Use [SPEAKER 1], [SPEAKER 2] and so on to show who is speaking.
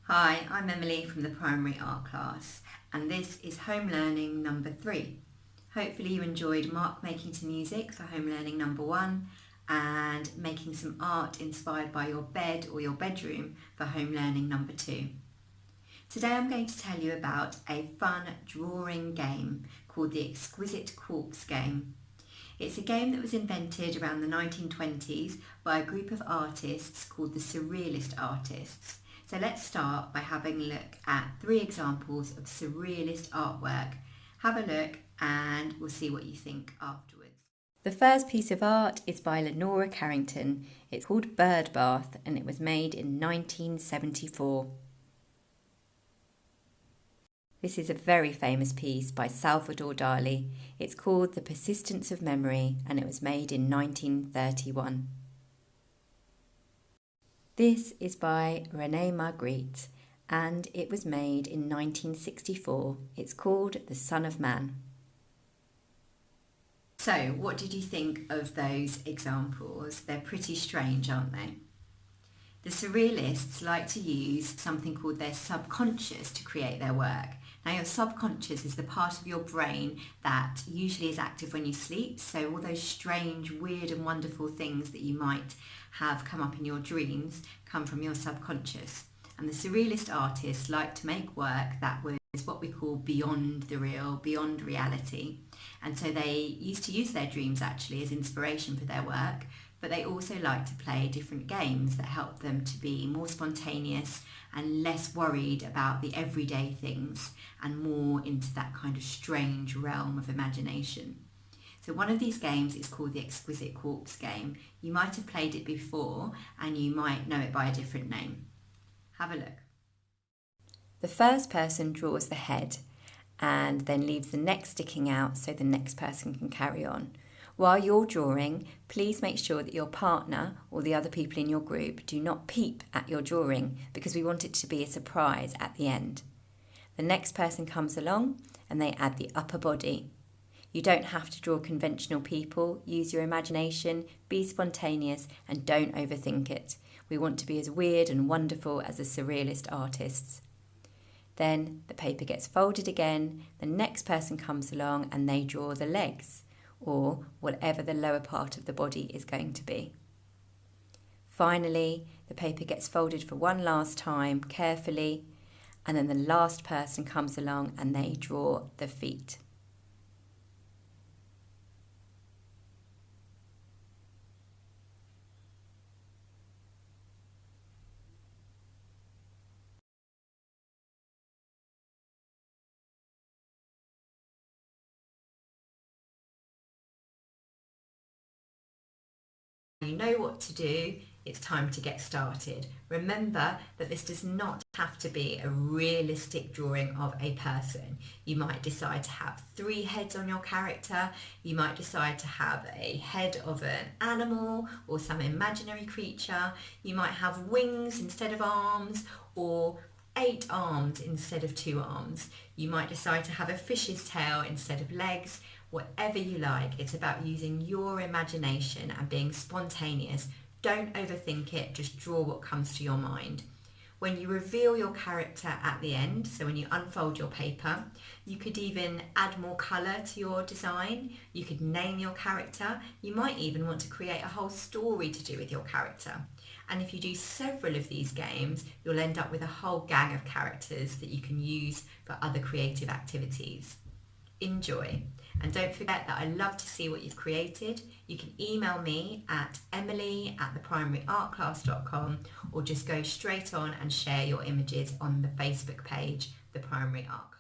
[SPEAKER 1] Hi, I'm Emily from the Primary Art class, and this is Home Learning number 3. Hopefully you enjoyed mark making to music for Home Learning number 1 and making some art inspired by your bed or your bedroom for Home Learning number 2. Today I'm going to tell you about a fun drawing game called the Exquisite Quartz game. It's a game that was invented around the 1920s by a group of artists called the Surrealist artists. So let's start by having a look at 3 examples of Surrealist artwork. Have a look and we'll see what you think afterwards. The first piece of art is by Lenora Carrington. It's called Bird Bath and it was made in 1974. This is a very famous piece by Salvador Dali. It's called The Persistence of Memory and it was made in 1931. This is by René Magritte and it was made in 1964. It's called The Son of Man. So, what did you think of those examples? They're pretty strange, aren't they? The Surrealists like to use something called their subconscious to create their work. Now, your subconscious is the part of your brain that usually is active when you sleep, so all those strange, weird and wonderful things that you might have come up in your dreams come from your subconscious. And the Surrealist artists like to make work that was what we call beyond the real, beyond reality. And so they used to use their dreams actually as inspiration for their work, but they also like to play different games that help them to be more spontaneous and less worried about the everyday things and more into that kind of strange realm of imagination. So one of these games is called the Exquisite Quartz game. You might have played it before and you might know it by a different name. Have a look. The first person draws the head and then leaves the neck sticking out so the next person can carry on. While you're drawing, please make sure that your partner or the other people in your group do not peep at your drawing because we want it to be a surprise at the end. The next person comes along and they add the upper body. You don't have to draw conventional people, use your imagination, be spontaneous and don't overthink it. We want to be as weird and wonderful as the Surrealist artists. Then the paper gets folded again, the next person comes along and they draw the legs, or whatever the lower part of the body is going to be. Finally, the paper gets folded for one last time, carefully, and then the last person comes along and they draw the feet. You know what to do, it's time to get started. Remember that this does not have to be a realistic drawing of a person. You might decide to have 3 heads on your character, you might decide to have a head of an animal or some imaginary creature, you might have wings instead of arms or 8 arms instead of 2 arms. You might decide to have a fish's tail instead of legs. Whatever you like, it's about using your imagination and being spontaneous. Don't overthink it, just draw what comes to your mind. When you reveal your character at the end, so when you unfold your paper, you could even add more colour to your design. You could name your character. You might even want to create a whole story to do with your character. And if you do several of these games, you'll end up with a whole gang of characters that you can use for other creative activities. Enjoy. And don't forget that I love to see what you've created. You can email me at emily@theprimaryartclass.com or just go straight on and share your images on the Facebook page, The Primary Art Class.